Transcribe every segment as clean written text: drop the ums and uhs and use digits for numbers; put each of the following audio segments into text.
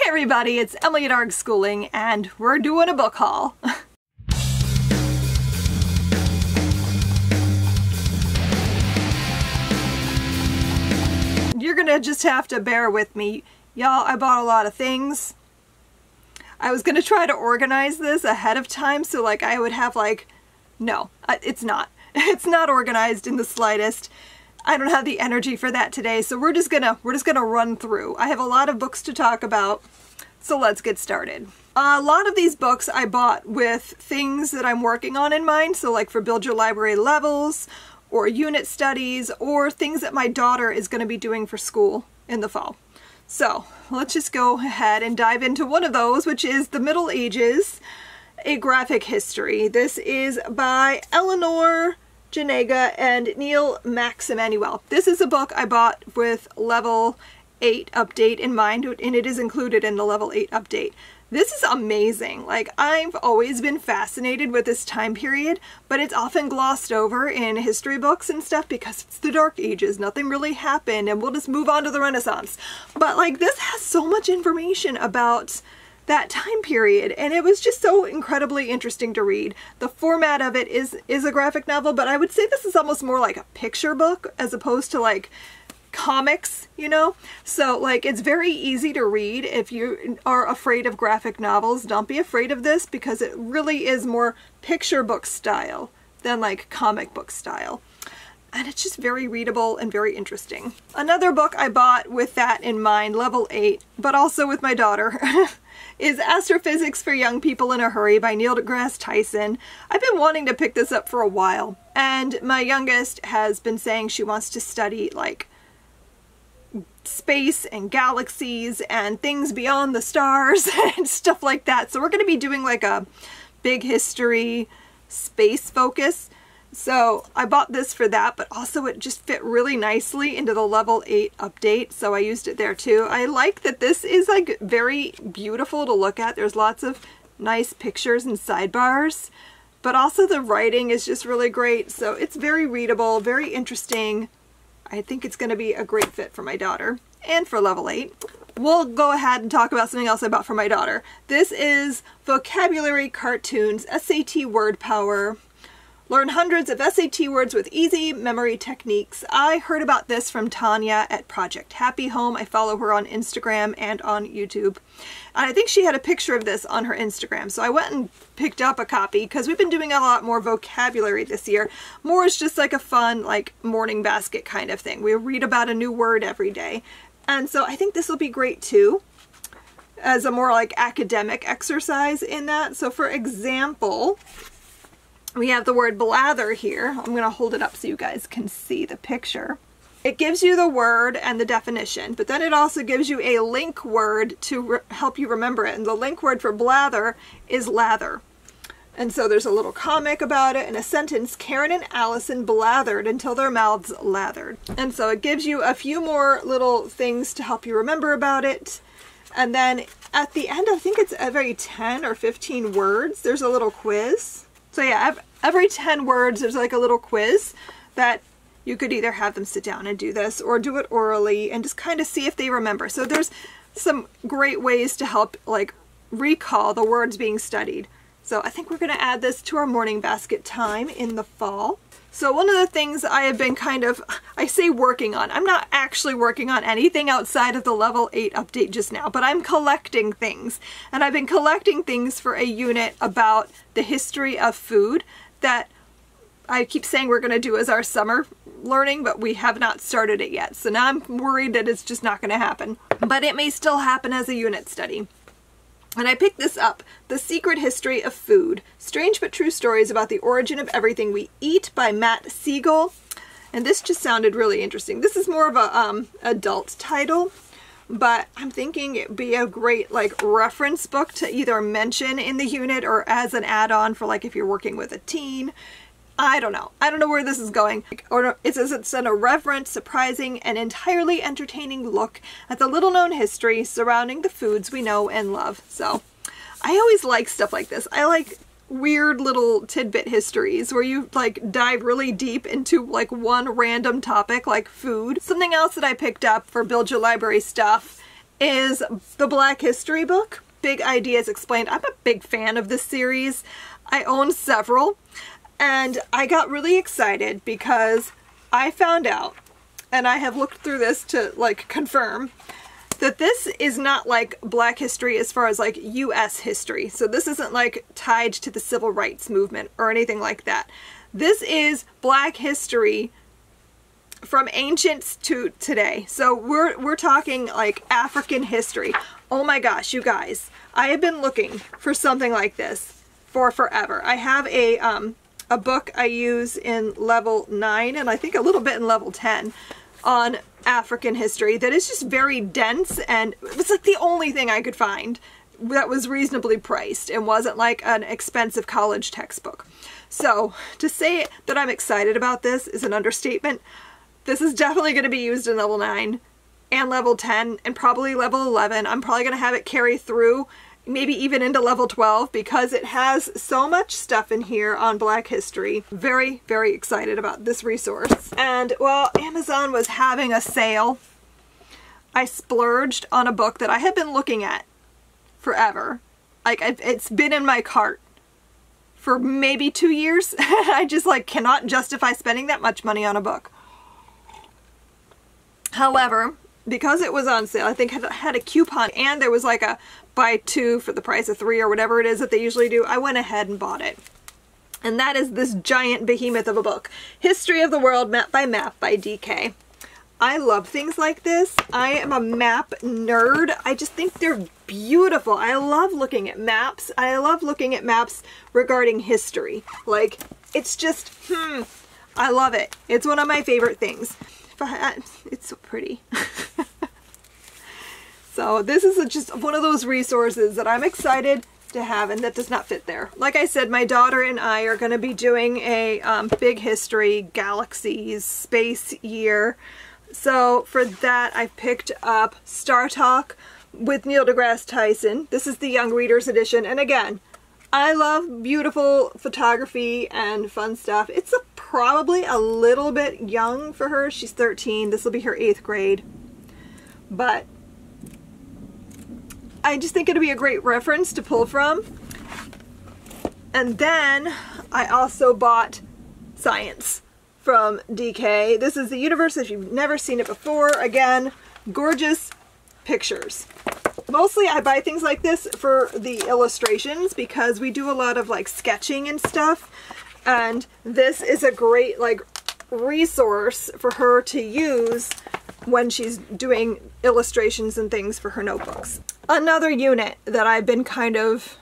everybody, it's Emily at ARG Schooling, and we're doing a book haul. You're gonna just have to bear with me. Y'all, I bought a lot of things. I was gonna try to organize this ahead of time, so like I would have like, no, it's not. It's not organized in the slightest. I don't have the energy for that today, so we're just gonna run through. I have a lot of books to talk about, so let's get started. A lot of these books I bought with things that I'm working on in mind, so like for Build Your Library levels, or unit studies, or things that my daughter is going to be doing for school in the fall. So let's just go ahead and dive into one of those, which is The Middle Ages, A Graphic History. This is by Eleanor Janega and Neil Maxemanuel. This is a book I bought with level 8 update in mind, and it is included in the level 8 update. This is amazing. Like, I've always been fascinated with this time period, but it's often glossed over in history books and stuff because it's the Dark Ages. Nothing really happened, and we'll just move on to the Renaissance. But like, this has so much information about that time period, and it was just so incredibly interesting to read. The format of it is a graphic novel, but I would say this is almost more like a picture book as opposed to like comics, you know? So like, it's very easy to read. If you are afraid of graphic novels, don't be afraid of this, because it really is more picture book style than like comic book style. And it's just very readable and very interesting. Another book I bought with that in mind, level 8, but also with my daughter, is Astrophysics for Young People in a Hurry by Neil deGrasse Tyson. I've been wanting to pick this up for a while, and my youngest has been saying she wants to study like space and galaxies and things beyond the stars and stuff like that. So we're going to be doing like a big history space focus. So I bought this for that, but also it just fit really nicely into the level 8 update, so I used it there too. I like that this is like very beautiful to look at. There's lots of nice pictures and sidebars, but also the writing is just really great. So it's very readable, very interesting. I think it's going to be a great fit for my daughter and for level 8. We'll go ahead and talk about something else I bought for my daughter. This is Vocabulary Cartoons, SAT Word Power. Learn hundreds of SAT words with easy memory techniques. I heard about this from Tanya at Project Happy Home. I follow her on Instagram and on YouTube. And I think she had a picture of this on her Instagram. So I went and picked up a copy because we've been doing a lot more vocabulary this year. More is just like a fun, like morning basket kind of thing. We read about a new word every day. And so I think this will be great too, as a more like academic exercise in that. So for example, we have the word blather here. I'm going to hold it up so you guys can see the picture. It gives you the word and the definition, but then it also gives you a link word to help you remember it. And the link word for blather is lather. And so there's a little comic about it and a sentence. Karen and Allison blathered until their mouths lathered. And so it gives you a few more little things to help you remember about it. And then at the end, I think it's every 10 or 15 words, there's a little quiz. So yeah, every 10 words, there's like a little quiz that you could either have them sit down and do this or do it orally and just kind of see if they remember. So there's some great ways to help like recall the words being studied. So I think we're going to add this to our morning basket time in the fall. So one of the things I have been kind of, I say working on, I'm not actually working on anything outside of the level 8 update just now, but I'm collecting things. And I've been collecting things for a unit about the history of food that I keep saying we're going to do as our summer learning, but we have not started it yet. So now I'm worried that it's just not going to happen. But it may still happen as a unit study. And I picked this up, The Secret History of Food, Strange but True Stories About the Origin of Everything We Eat by Matt Siegel. And this just sounded really interesting. This is more of a adult title, but I'm thinking it'd be a great like reference book to either mention in the unit or as an add-on for like if you're working with a teen. I don't know. I don't know where this is going. Or it says it's an irreverent, surprising, and entirely entertaining look at the little-known history surrounding the foods we know and love. So I always like stuff like this. I like weird little tidbit histories where you like dive really deep into like one random topic like food. Something else that I picked up for Build Your Library stuff is the Black History book, Big Ideas Explained. I'm a big fan of this series. I own several, and I got really excited because I found out, and I have looked through this to like confirm, that this is not like Black history as far as like US history. So this isn't like tied to the civil rights movement or anything like that. This is Black history from ancients to today. So we're talking like African history. Oh my gosh, you guys. I have been looking for something like this for forever. I have a book I use in level 9 and I think a little bit in level 10 on African history that is just very dense, and it was like the only thing I could find that was reasonably priced and wasn't like an expensive college textbook. So to say that I'm excited about this is an understatement. This is definitely going to be used in level 9 and level 10 and probably level 11. I'm probably going to have it carry through, maybe even into level 12, because it has so much stuff in here on Black history. Very, very excited about this resource. And while Amazon was having a sale, I splurged on a book that I had been looking at forever. Like, it's been in my cart for maybe 2 years. I just like cannot justify spending that much money on a book. However, because it was on sale, I think it had a coupon and there was like a buy 2 for the price of 3 or whatever it is that they usually do, I went ahead and bought it. And that is this giant behemoth of a book, History of the World Map by DK. I love things like this. I am a map nerd. I just think they're beautiful. I love looking at maps. I love looking at maps regarding history. Like, it's just, I love it. It's one of my favorite things. It's so pretty. So this is just one of those resources that I'm excited to have, and that does not fit there. Like I said, my daughter and I are going to be doing a big history, galaxies, space year. So for that, I picked up Star Talk with Neil deGrasse Tyson. This is the Young Readers edition. And again, I love beautiful photography and fun stuff. It's probably a little bit young for her. She's 13. This will be her 8th grade. But I just think it'd be a great reference to pull from. And then I also bought Science from DK. This is the universe if you've never seen it before. Again, gorgeous pictures. Mostly I buy things like this for the illustrations because we do a lot of like sketching and stuff. And this is a great like resource for her to use when she's doing illustrations and things for her notebooks. Another unit that I've been kind of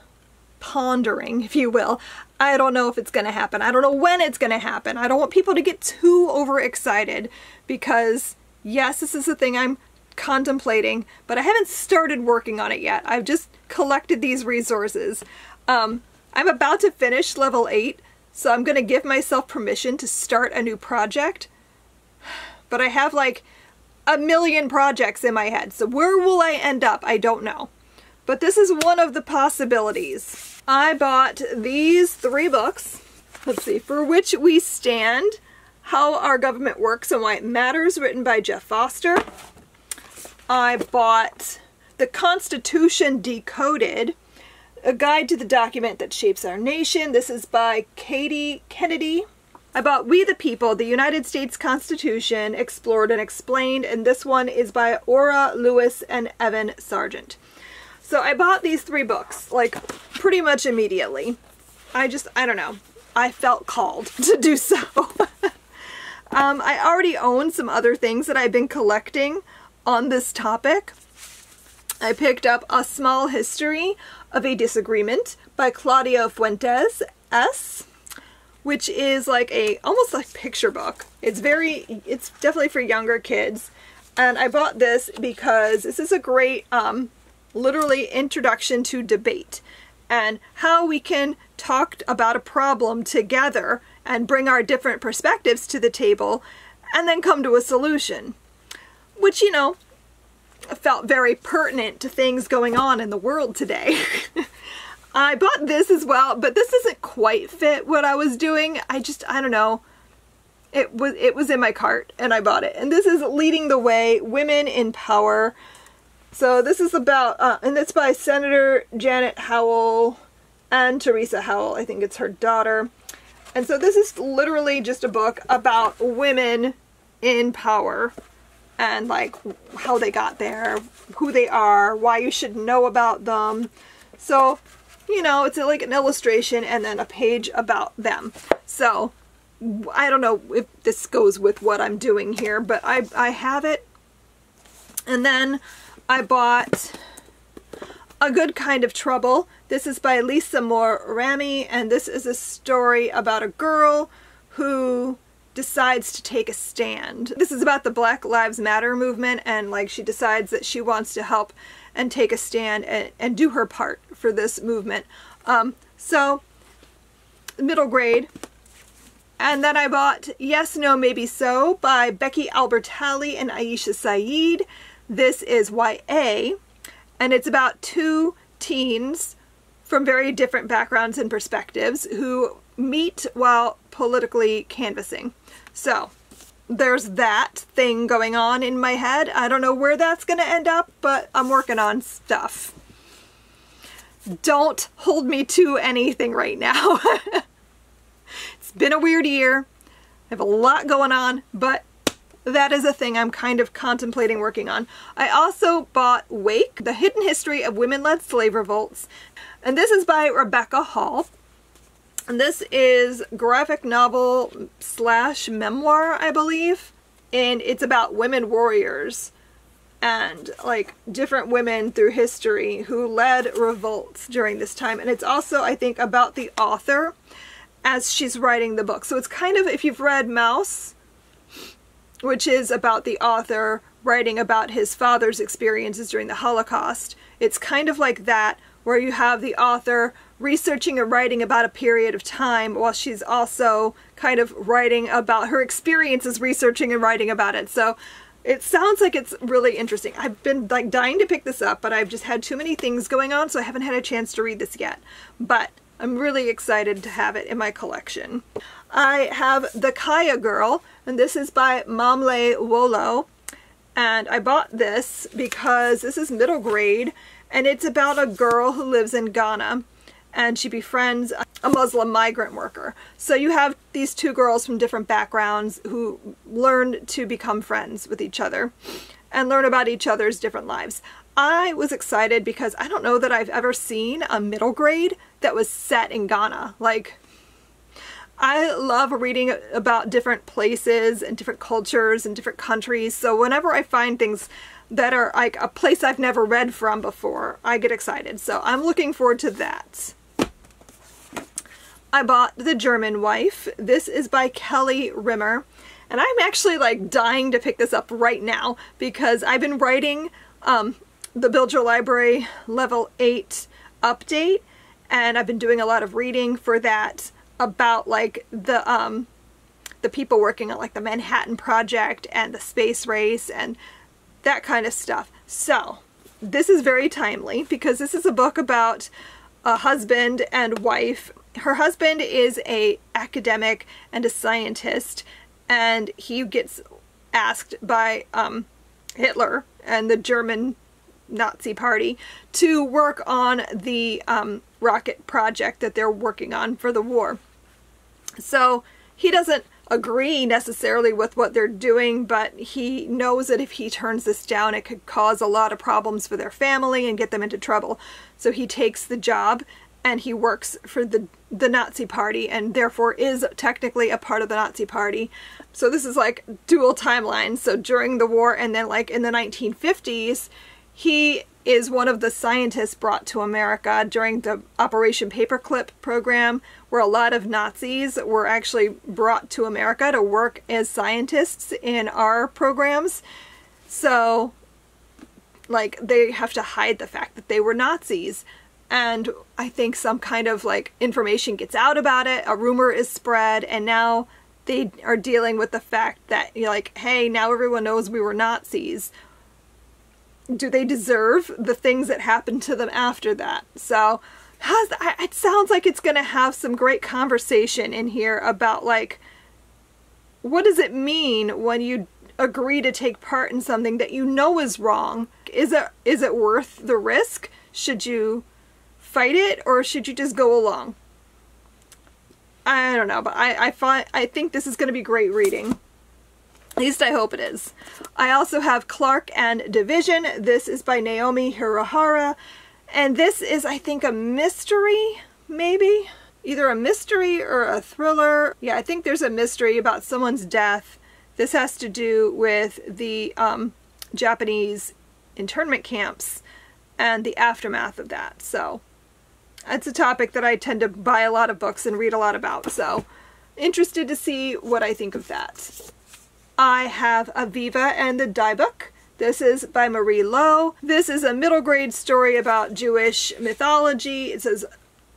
pondering, if you will. I don't know if it's going to happen. I don't know when it's going to happen. I don't want people to get too overexcited because, yes, this is a thing I'm contemplating, but I haven't started working on it yet. I've just collected these resources. I'm about to finish level 8, so I'm going to give myself permission to start a new project. But I have like a million projects in my head, so where will I end up? I don't know. But this is one of the possibilities. I bought these 3 books. Let's see. For Which We Stand, How Our Government Works and Why It Matters, written by Jeff Foster. I bought The Constitution Decoded, A Guide to the Document That Shapes Our Nation. This is by Katie Kennedy. I bought We the People, the United States Constitution, Explored and Explained, and this one is by Aura Lewis and Evan Sargent. So I bought these 3 books, like, pretty much immediately. I don't know. I felt called to do so. I already own some other things that I've been collecting on this topic. I picked up A Small History of a Disagreement by Claudia Fuentes S., which is like almost like picture book. It's definitely for younger kids. And I bought this because this is a great, literally introduction to debate and how we can talk about a problem together and bring our different perspectives to the table and then come to a solution. Which, you know, felt very pertinent to things going on in the world today. I bought this as well, but this doesn't quite fit what I was doing. I don't know. It was in my cart and I bought it. And this is Leading the Way, Women in Power. So this is about, and it's by Senator Janet Howell and Teresa Howell. I think it's her daughter. And so this is literally just a book about women in power and like how they got there, who they are, why you should know about them. So, you know, it's like an illustration and then a page about them. So I don't know if this goes with what I'm doing here, but I have it. And then I bought A Good Kind of Trouble. This is by Lisa Moore Rami, and this is a story about a girl who decides to take a stand. This is about the Black Lives Matter movement, and like she decides that she wants to help and take a stand and do her part for this movement. So middle grade. And then I bought Yes, No, Maybe So by Becky Albertalli and Aisha Saeed. This is YA, and it's about two teens from very different backgrounds and perspectives who meet while politically canvassing. So there's that thing going on in my head. I don't know where that's going to end up, but I'm working on stuff. Don't hold me to anything right now. It's been a weird year. I have a lot going on, but that is a thing I'm kind of contemplating working on. I also bought Wake, The Hidden History of Women-Led Slave Revolts. And this is by Rebecca Hall. And this is graphic novel / memoir, I believe. And it's about women warriors and like different women through history who led revolts during this time. And it's also, I think, about the author as she's writing the book. So it's kind of, if you've read Mouse, which is about the author writing about his father's experiences during the Holocaust, it's kind of like that, where you have the author researching and writing about a period of time while she's also kind of writing about her experiences researching and writing about it. So it sounds like it's really interesting. I've been like dying to pick this up, but I've just had too many things going on, so I haven't had a chance to read this yet. But I'm really excited to have it in my collection. I have The Kaya Girl, and this is by Mamle Wolo. And I bought this because this is middle grade, and it's about a girl who lives in Ghana, and she befriends a Muslim migrant worker. So you have these two girls from different backgrounds who learn to become friends with each other and learn about each other's different lives. I was excited because I don't know that I've ever seen a middle grade that was set in Ghana. Like, I love reading about different places and different cultures and different countries. So whenever I find things that are like a place I've never read from before, I get excited. So I'm looking forward to that. I bought The German Wife. This is by Kelly Rimmer. And I'm actually like dying to pick this up right now because I've been writing the Build Your Library Level 8 update, and I've been doing a lot of reading for that about like the people working on like the Manhattan Project and the space race and that kind of stuff. So this is very timely because this is a book about a husband and wife. Her husband is an academic and a scientist, and he gets asked by Hitler and the German Nazi Party to work on the rocket project that they're working on for the war. So he doesn't agree necessarily with what they're doing, but he knows that if he turns this down, it could cause a lot of problems for their family and get them into trouble. So he takes the job and he works for the Nazi Party and therefore is technically a part of the Nazi Party. So this is like dual timelines. So during the war and then like in the 1950s, he is one of the scientists brought to America during the Operation Paperclip program, where a lot of Nazis were actually brought to America to work as scientists in our programs. So, like, they have to hide the fact that they were Nazis. And I think some kind of, like, information gets out about it, a rumor is spread, and now they are dealing with the fact that, you're like, hey, now everyone knows we were Nazis. Do they deserve the things that happened to them after that? So it sounds like it's going to have some great conversation in here about like, what does it mean when you agree to take part in something that you know is wrong? Is it worth the risk? Should you fight it, or should you just go along? I don't know, but I think this is going to be great reading. At least I hope it is. I also have Clark and Division. This is by Naomi Hirahara. And this is, I think, a mystery, maybe? Either a mystery or a thriller. Yeah, I think there's a mystery about someone's death. This has to do with the Japanese internment camps and the aftermath of that. So it's a topic that I tend to buy a lot of books and read a lot about. So interested to see what I think of that. I have Aviva and the Die Book. This is by Marie Lowe. This is a middle grade story about Jewish mythology. It says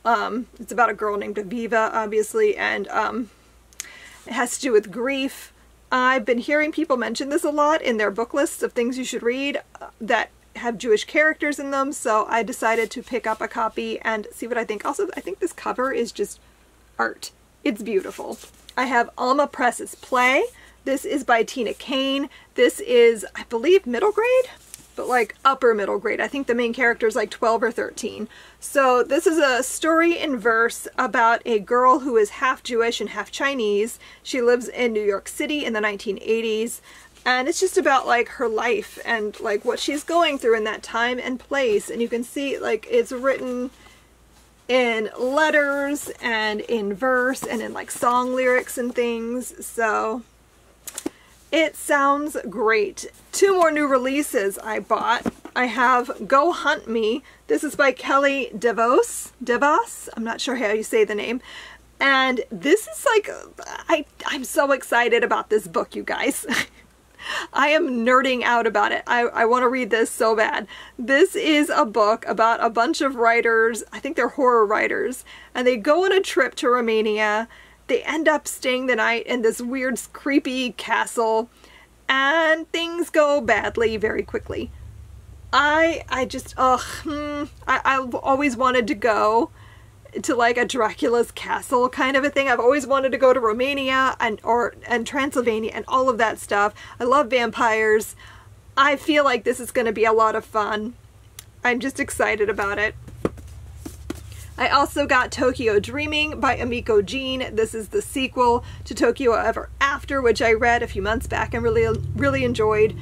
it's about a girl named Aviva, obviously, and it has to do with grief. I've been hearing people mention this a lot in their book lists of things you should read that have Jewish characters in them, so I decided to pick up a copy and see what I think. Also, I think this cover is just art. It's beautiful. I have Alma Press's Play. This is by Tina Kane. This is, I believe, middle grade, but like upper middle grade. I think the main character is like 12 or 13. So this is a story in verse about a girl who is half Jewish and half Chinese. She lives in New York City in the 1980s. And it's just about like her life and like what she's going through in that time and place. And you can see like it's written in letters and in verse and in like song lyrics and things. So it sounds great. 2 more new releases I bought. I have Go Hunt Me. This is by Kelly DeVos. I'm not sure how you say the name. And this is like, I'm so excited about this book, you guys. I am nerding out about it. I want to read this so bad. This is a book about a bunch of writers. I think they're horror writers. And they go on a trip to Romania. They end up staying the night in this weird, creepy castle, and things go badly very quickly. I've always wanted to go to like a Dracula's castle kind of a thing. I've always wanted to go to Romania and Transylvania and all of that stuff. I love vampires. I feel like this is going to be a lot of fun. I'm just excited about it. I also got Tokyo Dreaming by Amico Jean. This is the sequel to Tokyo Ever After, which I read a few months back and really enjoyed.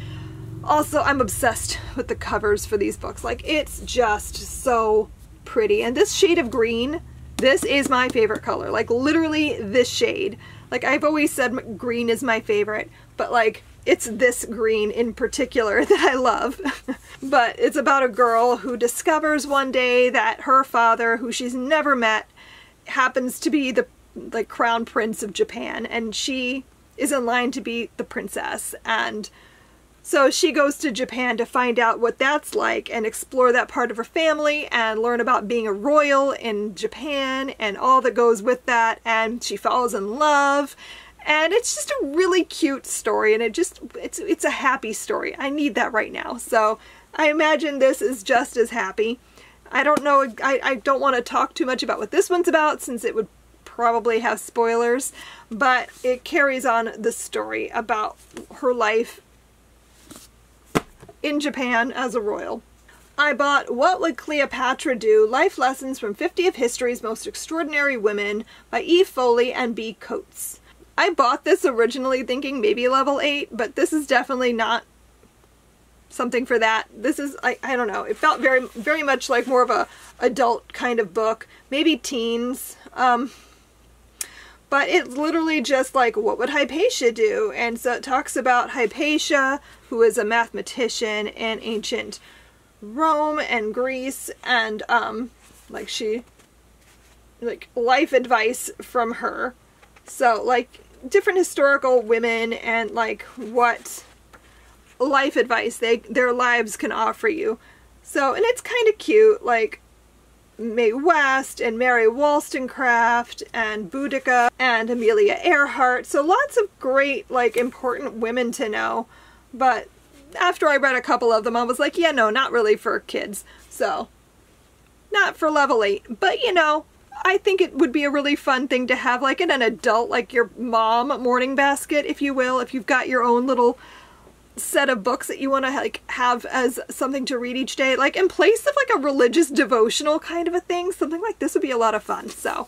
Also, I'm obsessed with the covers for these books. Like, it's just so pretty. And this shade of green, this is my favorite color. Like, literally this shade. Like, I've always said green is my favorite, but like, it's this green in particular that I love. But it's about a girl who discovers one day that her father, who she's never met, happens to be the crown prince of Japan, and she is in line to be the princess. And so she goes to Japan to find out what that's like and explore that part of her family and learn about being a royal in Japan and all that goes with that. And she falls in love. And it's just a really cute story, and it's a happy story. I need that right now. So I imagine this is just as happy. I don't know, I don't want to talk too much about what this one's about since it would probably have spoilers, but it carries on the story about her life in Japan as a royal. I bought What Would Cleopatra Do? Life Lessons from 50 of History's Most Extraordinary Women by E. Foley and B. Coates. I bought this originally thinking maybe level 8, but this is definitely not something for that. This is, I don't know, it felt very much like more of a adult kind of book, maybe teens, but it's literally just like, what would Hypatia do? And so it talks about Hypatia, who is a mathematician in ancient Rome and Greece, and life advice from her. So like different historical women and like what life advice their lives can offer you. So, and it's kind of cute, like Mae West and Mary Wollstonecraft and Boudica and Amelia Earhart. So lots of great, like, important women to know. But after I read a couple of them, I was like, yeah, no, not really for kids. So, not for level 8. But, you know, I think it would be a really fun thing to have, like, in an adult, like your mom morning basket, if you will. If you've got your own little set of books that you want to like have as something to read each day, like in place of like a religious devotional kind of a thing, something like this would be a lot of fun. So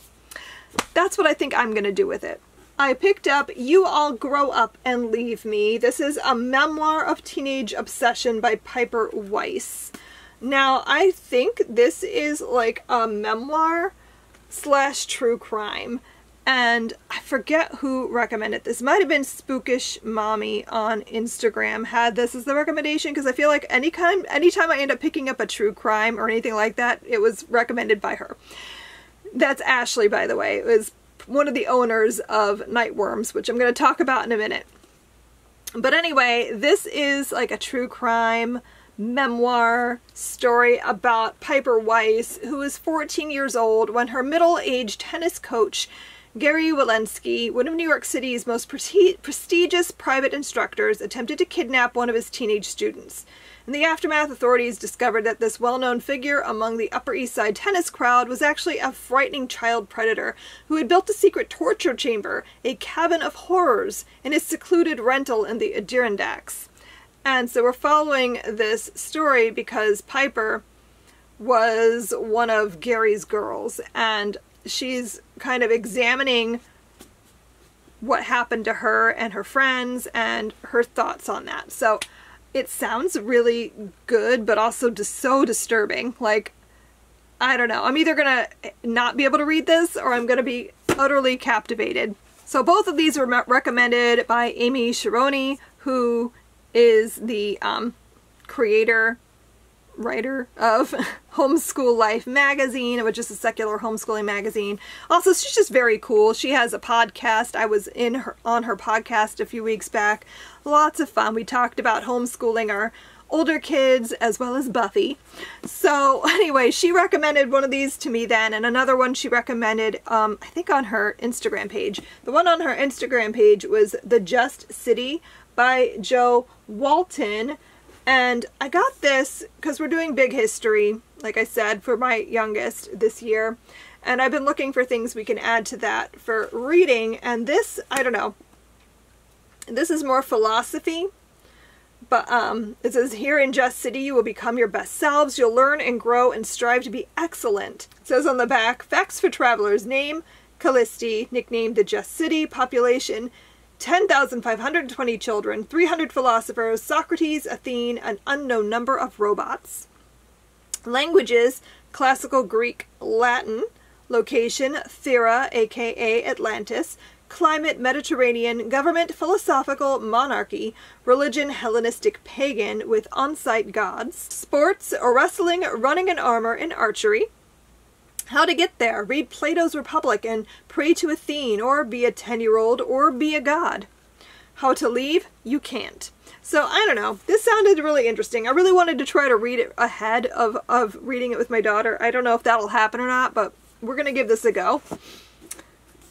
that's what I think I'm gonna do with it. I picked up You All Grow Up and Leave Me. This is a memoir of teenage obsession by Piper Weiss. Now, I think this is like a memoir / true crime. And I forget who recommended this. Might have been Spookish Mommy on Instagram had this as the recommendation, because I feel like anytime I end up picking up a true crime or anything like that, it was recommended by her. That's Ashley, by the way. It was one of the owners of Nightworms, which I'm going to talk about in a minute. But anyway, this is like a true crime memoir story about Piper Weiss, who was 14 years old when her middle-aged tennis coach, Gary Walensky, one of New York City's most prestigious private instructors, attempted to kidnap one of his teenage students. In the aftermath, authorities discovered that this well-known figure among the Upper East Side tennis crowd was actually a frightening child predator who had built a secret torture chamber, a cabin of horrors, in his secluded rental in the Adirondacks. And so we're following this story because Piper was one of Gary's girls, and she's kind of examining what happened to her and her friends and her thoughts on that. So it sounds really good, but also just so disturbing. Like, I don't know. I'm either gonna not be able to read this or I'm gonna be utterly captivated. So both of these were recommended by Amy Sharoni, who is the creator, writer of Homeschool Life magazine, which is a secular homeschooling magazine. Also, she's just very cool. She has a podcast. I was on her podcast a few weeks back. Lots of fun. We talked about homeschooling our older kids as well as Buffy. So anyway, she recommended one of these to me then, and another one she recommended, I think on her Instagram page. The one on her Instagram page was The Just City by Joe Walton. And I got this because we're doing big history, like I said, for my youngest this year. And I've been looking for things we can add to that for reading. And this, I don't know, this is more philosophy. But it says, here in Just City, you will become your best selves. You'll learn and grow and strive to be excellent. It says on the back, facts for travelers. Name, Callisti, nicknamed the Just City. Population, 10,520 children, 300 philosophers, Socrates, Athene, an unknown number of robots. Languages, Classical Greek, Latin. Location, Thera, aka Atlantis. Climate, Mediterranean. Government, philosophical monarchy. Religion, Hellenistic pagan with on-site gods. Sports, wrestling, running in armor, and archery. How to get there. Read Plato's Republic and pray to Athene, or be a 10-year-old, or be a god. How to leave? You can't. So, I don't know. This sounded really interesting. I really wanted to try to read it ahead of reading it with my daughter. I don't know if that'll happen or not, but we're going to give this a go.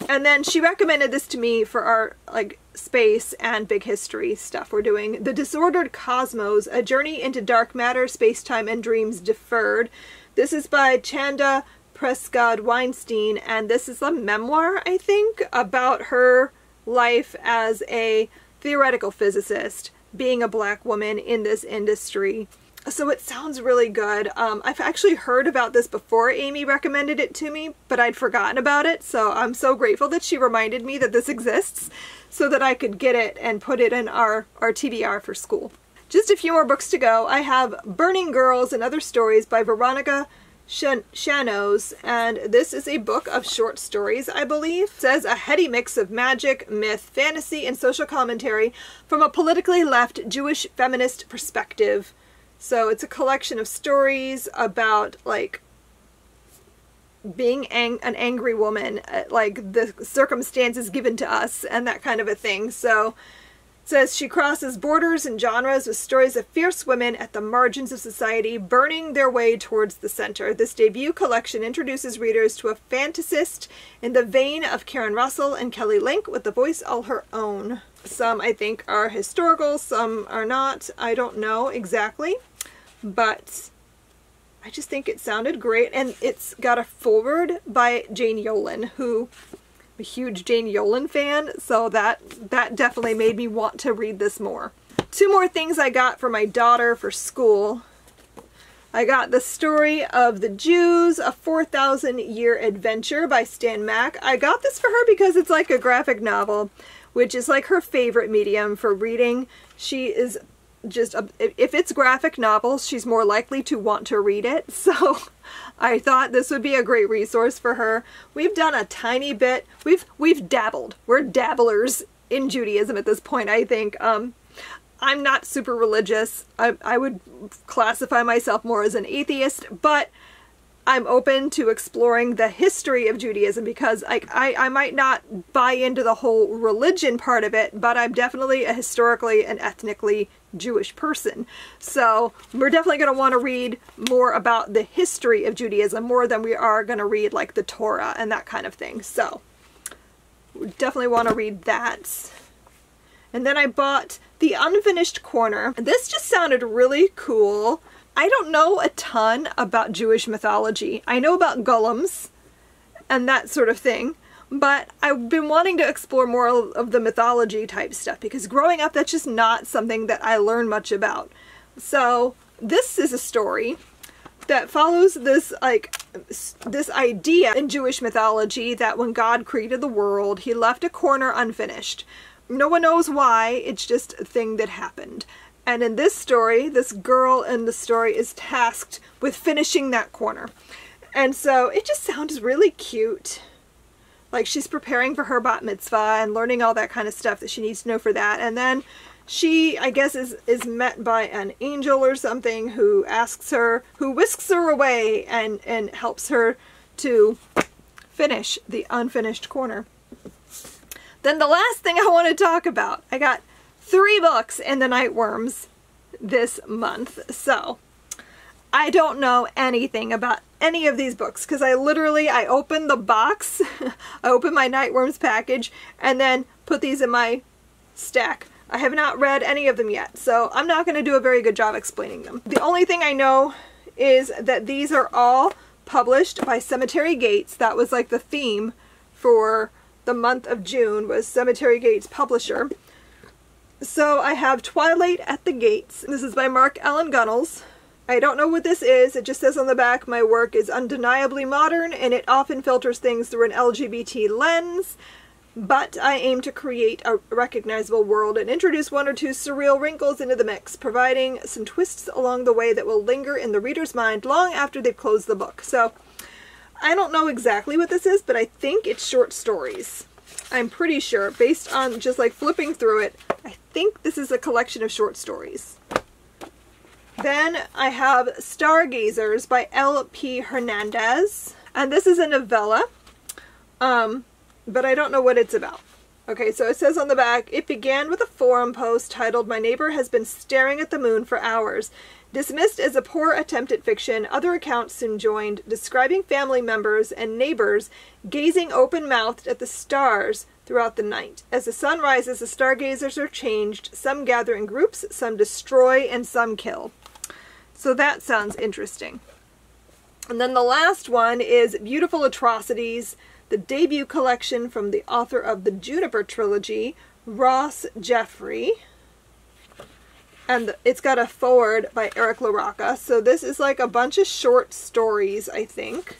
And then she recommended this to me for our, like, space and big history stuff we're doing. The Disordered Cosmos, A Journey into Dark Matter, Space-Time, and Dreams Deferred. This is by Chanda Prescott Weinstein, and this is a memoir, I think, about her life as a theoretical physicist, being a black woman in this industry. So it sounds really good. I've actually heard about this before Amy recommended it to me, but I'd forgotten about it, so I'm so grateful that she reminded me that this exists so that I could get it and put it in our TBR for school. Just a few more books to go. I have Burning Girls and Other Stories by Veronica Shanos, and this is a book of short stories, I believe. It says a heady mix of magic, myth, fantasy, and social commentary from a politically left Jewish feminist perspective. So it's a collection of stories about, like, being an angry woman, like the circumstances given to us and that kind of a thing. So it says she crosses borders and genres with stories of fierce women at the margins of society burning their way towards the center. This debut collection introduces readers to a fantasist in the vein of Karen Russell and Kelly Link with a voice all her own. Some, I think, are historical, some are not. I don't know exactly, but I just think it sounded great. And it's got a foreword by Jane Yolen, who I'm a huge Jane Yolen fan, so that definitely made me want to read this more. Two more things I got for my daughter for school. I got The Story of the Jews, A 4,000-Year Adventure by Stan Mack. I got this for her because it's like a graphic novel, which is like her favorite medium for reading. She is just, if it's graphic novels, she's more likely to want to read it. So I thought this would be a great resource for her. We've done a tiny bit. We've dabbled. We're dabblers in Judaism at this point, I think. I'm not super religious. I would classify myself more as an atheist, but I'm open to exploring the history of Judaism because I might not buy into the whole religion part of it, but I'm definitely a historically and ethnically Jewish person. So we're definitely going to want to read more about the history of Judaism more than we are going to read like the Torah and that kind of thing. So we definitely want to read that. And then I bought The Unfinished Corner. This just sounded really cool. I don't know a ton about Jewish mythology. I know about golems and that sort of thing, but I've been wanting to explore more of the mythology type stuff because growing up, that's just not something that I learned much about. So this is a story that follows this idea in Jewish mythology that when God created the world, he left a corner unfinished. No one knows why, it's just a thing that happened. And in this story, this girl in the story is tasked with finishing that corner. And so it just sounds really cute. Like she's preparing for her bat mitzvah and learning all that kind of stuff that she needs to know for that. And then she, I guess, is met by an angel or something who asks her, who whisks her away and helps her to finish the unfinished corner. Then the last thing I want to talk about, I got 3 books in the Nightworms this month. So I don't know anything about any of these books because I opened the box, I opened my Nightworms package, and then put these in my stack. I have not read any of them yet, so I'm not going to do a very good job explaining them. The only thing I know is that these are all published by Cemetery Gates. That was like the theme for the month of June, was Cemetery Gates publisher. So I have Twilight at the Gates. This is by Mark Allen Gunnels. I don't know what this is. It just says on the back, my work is undeniably modern and it often filters things through an LGBT lens, but I aim to create a recognizable world and introduce 1 or 2 surreal wrinkles into the mix, providing some twists along the way that will linger in the reader's mind long after they've closed the book. So I don't know exactly what this is, but I think it's short stories. I'm pretty sure, based on just like flipping through it, I think this is a collection of short stories. Then I have Stargazers by L.P. Hernandez. And this is a novella, but I don't know what it's about. Okay, so it says on the back, it began with a forum post titled, "My neighbor has been staring at the moon for hours." Dismissed as a poor attempt at fiction, other accounts soon joined, describing family members and neighbors gazing open-mouthed at the stars throughout the night. As the sun rises, the stargazers are changed. Some gather in groups, some destroy, and some kill. So that sounds interesting. And then the last one is Beautiful Atrocities, the debut collection from the author of the Juniper trilogy, Ross Jeffrey. And it's got a foreword by Eric LaRocca. So this is like a bunch of short stories, I think.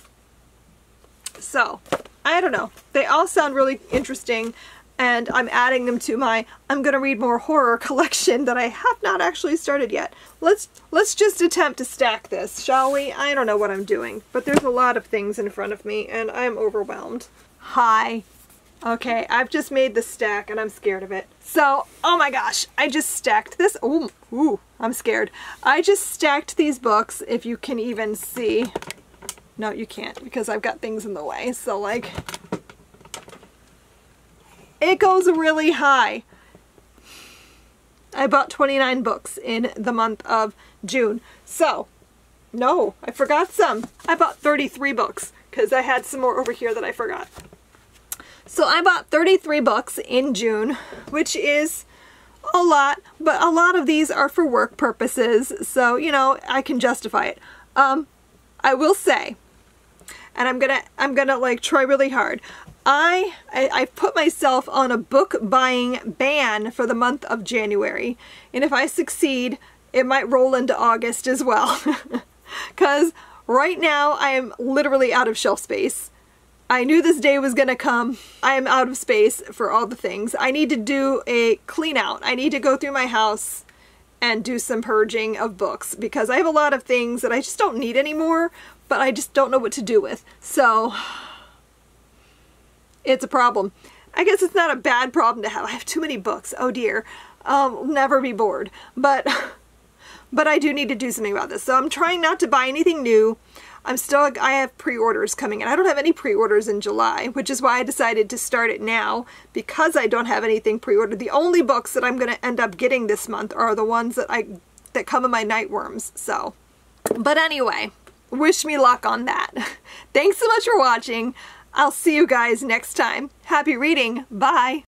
So, I don't know. They all sound really interesting. And I'm adding them to my I'm gonna read more horror collection that I have not actually started yet. Let's just attempt to stack this, shall we? I don't know what I'm doing, but there's a lot of things in front of me and I'm overwhelmed. Hi. Okay, I've just made the stack and I'm scared of it. So, oh my gosh, I just stacked this. Ooh, I'm scared. I just stacked these books, if you can even see. No, you can't because I've got things in the way. So like, it goes really high. I bought 29 books in the month of June. So, no, I forgot some. I bought 33 books because I had some more over here that I forgot. So I bought 33 books in June, which is a lot, but a lot of these are for work purposes, so, you know, I can justify it. I will say, and I'm gonna like try really hard. I've put myself on a book buying ban for the month of January, and if I succeed, it might roll into August as well. Because right now I am literally out of shelf space. I knew this day was gonna come. I am out of space for all the things. I need to do a clean out. I need to go through my house and do some purging of books, because I have a lot of things that I just don't need anymore, but I just don't know what to do with. So it's a problem. I guess it's not a bad problem to have. I have too many books. Oh dear. I'll never be bored. But I do need to do something about this. So I'm trying not to buy anything new. I have pre-orders coming in. I don't have any pre-orders in July, which is why I decided to start it now, because I don't have anything pre-ordered. The only books that I'm going to end up getting this month are the ones that come in my Nightworms. So, but anyway, wish me luck on that. Thanks so much for watching. I'll see you guys next time. Happy reading. Bye.